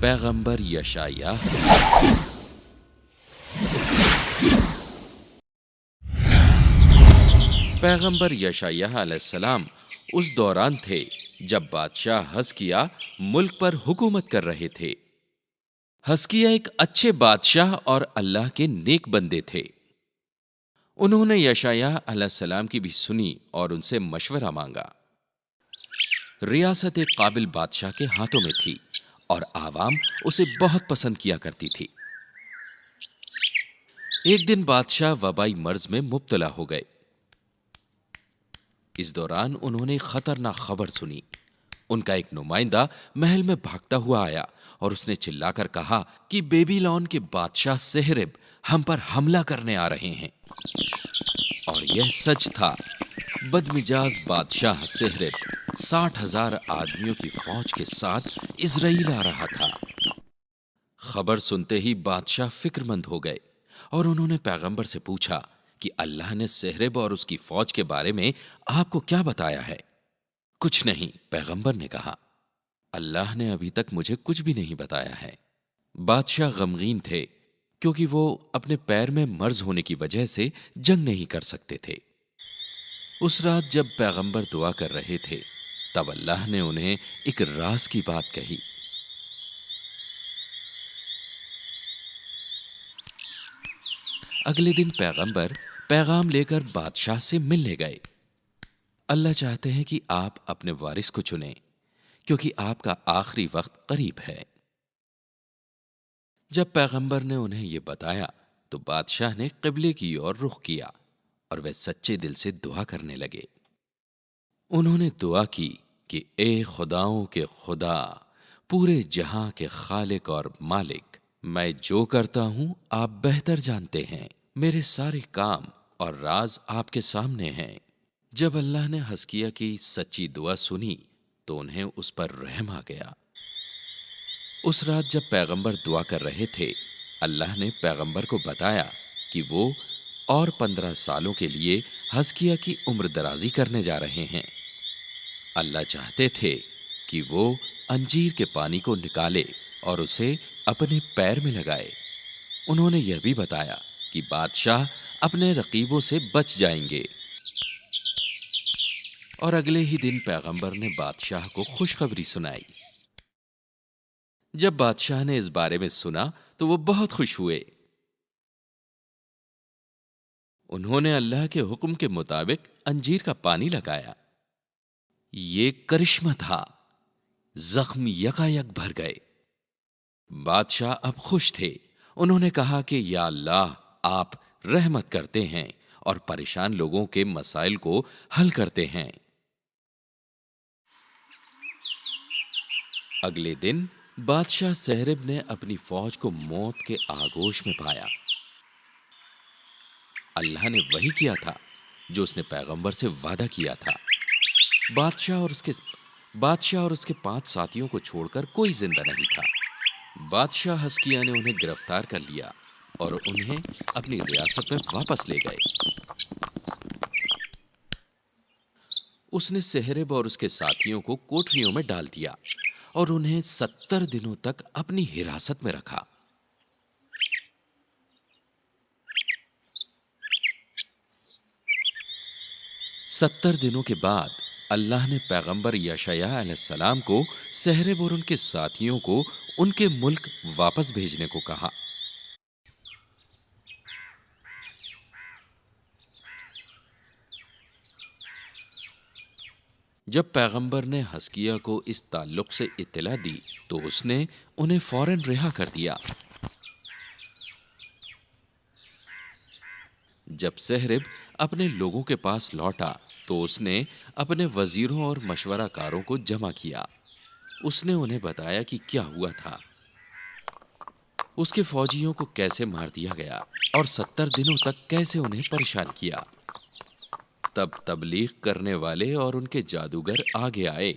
پیغمبر یشعیا پیغمبر یشعیا علیہ السلام اس دوران تھے جب بادشاہ حزقیہ ملک پر حکومت کر رہے تھے۔ حزقیہ ایک اچھے بادشاہ اور اللہ کے نیک بندے تھے۔ انہوں نے یشعیا علیہ السلام کی بھی سنی اور ان سے مشورہ مانگا۔ ریاست ایک قابل بادشاہ کے ہاتھوں میں تھی اور عوام اسے بہت پسند کیا کرتی تھی۔ ایک دن بادشاہ وبائی مرض میں مبتلا ہو گئے۔ اس دوران انہوں نے ایک خطرناک خبر سنی۔ ان کا ایک نمائندہ محل میں بھاگتا ہوا آیا اور اس نے چلا کر کہا کہ بیبیلون کے بادشاہ سہرب ہم پر حملہ کرنے آ رہے ہیں۔ اور یہ سچ تھا۔ بدمزاج بادشاہ سہرب 60,000 آدمیوں کی فوج کے ساتھ اسرائیل آ رہا تھا۔ خبر سنتے ہی بادشاہ فکر مند ہو گئے اور انہوں نے پیغمبر سے پوچھا کہ اللہ نے سہرب اور اس کی فوج کے بارے میں آپ کو کیا بتایا ہے؟ کچھ نہیں، پیغمبر نے کہا، اللہ نے ابھی تک مجھے کچھ بھی نہیں بتایا ہے۔ بادشاہ غمگین تھے کیونکہ وہ اپنے پیر میں مرض ہونے کی وجہ سے جنگ نہیں کر سکتے تھے۔ اس رات جب پیغمبر دعا کر رہے تھے تب اللہ نے انہیں ایک راز کی بات کہی۔ اگلے دن پیغمبر پیغام لے کر بادشاہ سے ملنے گئے۔ اللہ چاہتے ہیں کہ آپ اپنے وارث کو چنیں کیونکہ آپ کا آخری وقت قریب ہے۔ جب پیغمبر نے انہیں یہ بتایا تو بادشاہ نے قبلے کی اور رخ کیا اور وہ سچے دل سے دعا کرنے لگے۔ انہوں نے دعا کی کہ اے خداؤں کے خدا، پورے جہاں کے خالق اور مالک، میں جو کرتا ہوں آپ بہتر جانتے ہیں۔ میرے سارے کام اور راز آپ کے سامنے ہیں۔ جب اللہ نے حزقیہ کی سچی دعا سنی تو انہیں اس پر رحم آ گیا۔ اس رات جب پیغمبر دعا کر رہے تھے اللہ نے پیغمبر کو بتایا کہ وہ اور 15 سالوں کے لیے حزقیہ کی عمر درازی کرنے جا رہے ہیں۔ اللہ چاہتے تھے کہ وہ انجیر کے پانی کو نکالے اور اسے اپنے پیر میں لگائے۔ انہوں نے یہ بھی بتایا کہ بادشاہ اپنے رقیبوں سے بچ جائیں گے۔ اور اگلے ہی دن پیغمبر نے بادشاہ کو خوشخبری سنائی۔ جب بادشاہ نے اس بارے میں سنا تو وہ بہت خوش ہوئے۔ انہوں نے اللہ کے حکم کے مطابق انجیر کا پانی لگایا۔ یہ کرشمہ تھا۔ زخم یکایک بھر گئے۔ بادشاہ اب خوش تھے۔ انہوں نے کہا کہ یا اللہ، آپ رحمت کرتے ہیں اور پریشان لوگوں کے مسائل کو حل کرتے ہیں۔ اگلے دن بادشاہ سہرب نے اپنی فوج کو موت کے آغوش میں پایا۔ اللہ نے وہی کیا تھا جو اس نے پیغمبر سے وعدہ کیا تھا۔ بادشاہ اور اس کے 5 ساتھیوں کو چھوڑ کر کوئی زندہ نہیں تھا۔ بادشاہ حزقیہ نے انہیں گرفتار کر لیا اور انہیں اپنی ریاست میں واپس لے گئے۔ اس نے سہرب اور اس کے ساتھیوں کو کوٹریوں میں ڈال دیا اور انہیں 70 دنوں تک اپنی حراست میں رکھا۔ ستر دنوں کے بعد اللہ نے پیغمبر یشعیا علیہ السلام کو سہرب اور ان کے ساتھیوں کو ان کے ملک واپس بھیجنے کو کہا۔ جب پیغمبر نے حزقیہ کو اس تعلق سے اطلاع دی تو اس نے انہیں فوراً رہا کر دیا۔ جب سہرب اپنے لوگوں کے پاس لوٹا تو اس نے اپنے وزیروں اور مشورہ کاروں کو جمع کیا۔ اس نے انہیں بتایا کہ کیا ہوا تھا، اس کے فوجیوں کو کیسے مار دیا گیا اور 70 دنوں تک کیسے انہیں پریشان کیا۔ تب تبلیغ کرنے والے اور ان کے جادوگر آگے آئے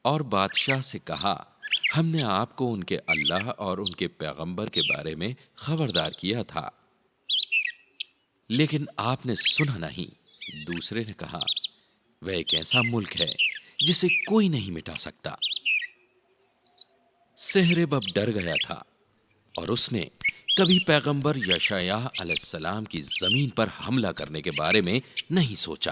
اور بادشاہ سے کہا، ہم نے آپ کو ان کے اللہ اور ان کے پیغمبر کے بارے میں خبردار کیا تھا لیکن آپ نے سنا نہیں۔ دوسرے نے کہا، وہ ایک ایسا ملک ہے جسے کوئی نہیں مٹا سکتا۔ سہرب اب ڈر گیا تھا اور اس نے کبھی پیغمبر یشعیاہ علیہ السلام کی زمین پر حملہ کرنے کے بارے میں نہیں سوچا۔